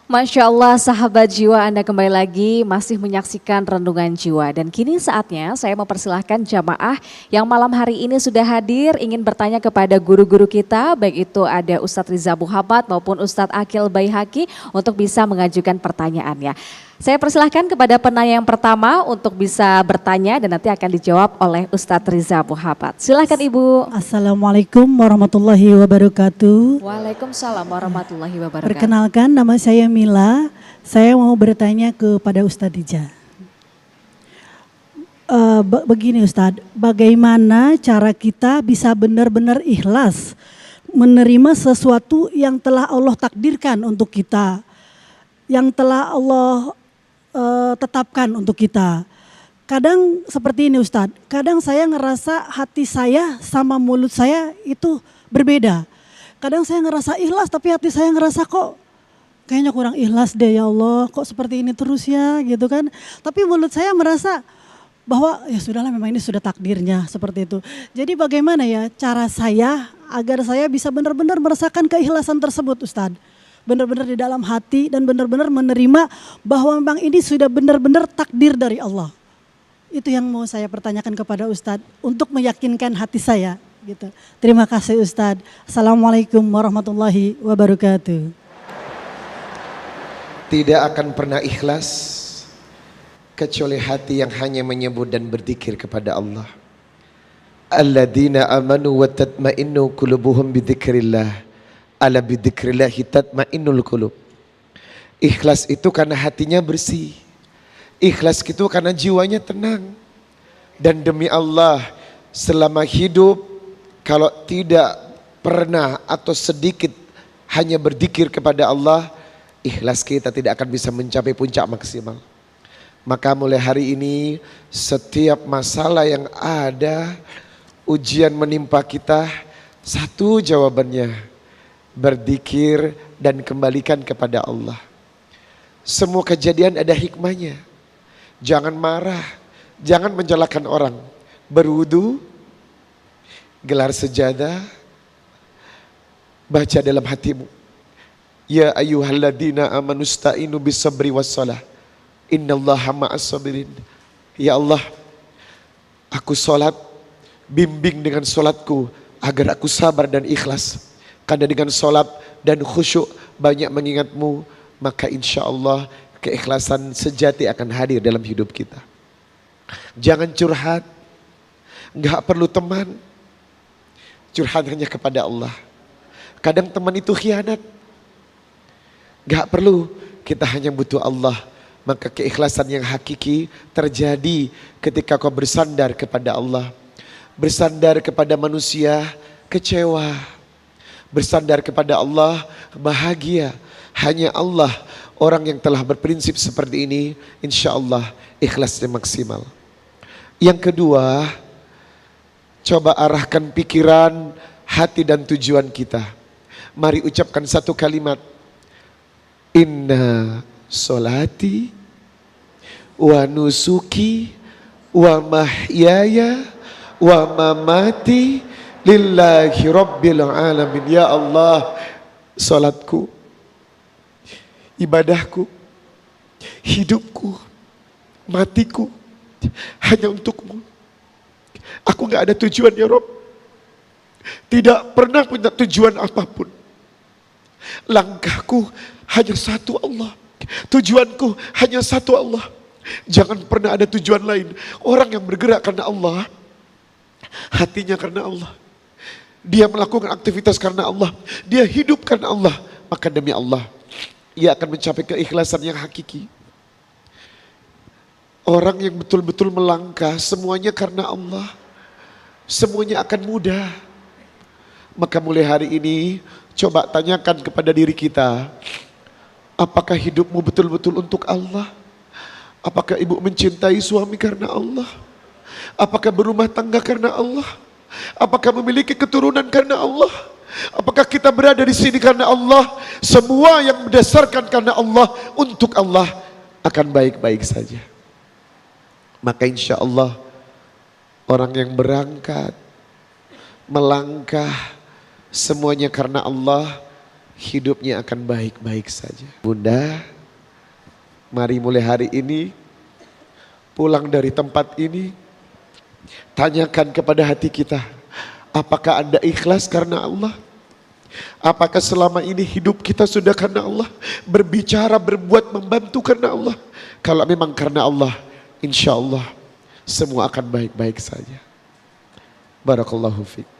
Masya Allah sahabat jiwa, Anda kembali lagi masih menyaksikan Rendungan Jiwa. Dan kini saatnya saya mempersilahkan jamaah yang malam hari ini sudah hadir ingin bertanya kepada guru-guru kita, baik itu ada Ustadz Riza Muhammad maupun Ustadz Akil Baihaqi untuk bisa mengajukan pertanyaannya. Saya persilahkan kepada penanya yang pertama untuk bisa bertanya dan nanti akan dijawab oleh Ustadz Riza Muhammad. Silakan Ibu. Assalamualaikum warahmatullahi wabarakatuh. Waalaikumsalam warahmatullahi wabarakatuh. Perkenalkan, nama saya Mila. Saya mau bertanya kepada Ustadz Ija. Begini Ustadz, bagaimana cara kita bisa benar-benar ikhlas menerima sesuatu yang telah Allah takdirkan untuk kita, yang telah Allah tetapkan untuk kita. Kadang seperti ini Ustadz, kadang saya ngerasa hati saya sama mulut saya itu berbeda. Kadang saya ngerasa ikhlas tapi hati saya ngerasa kok kayaknya kurang ikhlas deh, ya Allah kok seperti ini terus ya gitu kan. Tapi mulut saya merasa bahwa ya sudahlah, memang ini sudah takdirnya seperti itu. Jadi bagaimana ya cara saya agar saya bisa benar-benar merasakan keikhlasan tersebut Ustadz. Benar-benar di dalam hati dan benar-benar menerima bahwa memang ini sudah benar-benar takdir dari Allah. Itu yang mau saya pertanyakan kepada Ustadz untuk meyakinkan hati saya gitu. Terima kasih Ustadz. Assalamualaikum warahmatullahi wabarakatuh. Tidak akan pernah ikhlas kecuali hati yang hanya menyebut dan berzikir kepada Allah. Alladzina amanu wa tatma'innu qulubuhum bidzikrillah. Ala bidzikrillahi tatma'innul qulub. Ikhlas itu karena hatinya bersih. Ikhlas itu karena jiwanya tenang. Dan demi Allah, selama hidup kalau tidak pernah atau sedikit hanya berzikir kepada Allah, ikhlas kita tidak akan bisa mencapai puncak maksimal. Maka mulai hari ini setiap masalah yang ada, ujian menimpa kita, satu jawabannya, berzikir dan kembalikan kepada Allah. Semua kejadian ada hikmahnya. Jangan marah, jangan menjelekan orang. Berwudu, gelar sejadah, baca dalam hatimu, ya ayyuhalladzina amanu sta'inu bisabri wassalah, innallaha ma'as sabirin. Ya Allah, aku sholat, bimbing dengan sholatku agar aku sabar dan ikhlas. Karena dengan sholat dan khusyuk banyak mengingatmu, maka insya Allah keikhlasan sejati akan hadir dalam hidup kita. Jangan curhat, gak perlu teman, curhat hanya kepada Allah. Kadang teman itu khianat, gak perlu, kita hanya butuh Allah. Maka keikhlasan yang hakiki terjadi ketika kau bersandar kepada Allah. Bersandar kepada manusia, kecewa. Bersandar kepada Allah, bahagia. Hanya Allah, orang yang telah berprinsip seperti ini, insya Allah ikhlasnya maksimal. Yang kedua, coba arahkan pikiran, hati dan tujuan kita. Mari ucapkan satu kalimat. Inna solati wa nusuki wa mahyaya wa mamati lillahi rabbil alamin. Ya Allah, salatku, ibadahku, hidupku, matiku hanya untukmu. Aku gak ada tujuan ya Rabb. Tidak pernah punya tujuan apapun. Langkahku hanya satu Allah. Tujuanku hanya satu Allah. Jangan pernah ada tujuan lain. Orang yang bergerak karena Allah, hatinya karena Allah, dia melakukan aktivitas karena Allah, dia hidup karena Allah, maka demi Allah ia akan mencapai keikhlasan yang hakiki. Orang yang betul-betul melangkah semuanya karena Allah, semuanya akan mudah. Maka mulai hari ini coba tanyakan kepada diri kita, apakah hidupmu betul-betul untuk Allah? Apakah ibu mencintai suami karena Allah? Apakah berumah tangga karena Allah? Apakah memiliki keturunan karena Allah? Apakah kita berada di sini karena Allah? Semua yang berdasarkan karena Allah, untuk Allah, akan baik-baik saja. Maka insya Allah orang yang berangkat, melangkah, semuanya karena Allah, hidupnya akan baik-baik saja. Bunda, mari mulai hari ini pulang dari tempat ini, tanyakan kepada hati kita, apakah Anda ikhlas karena Allah? Apakah selama ini hidup kita sudah karena Allah? Berbicara, berbuat, membantu karena Allah? Kalau memang karena Allah, insya Allah semua akan baik-baik saja. Barakallahu fiik.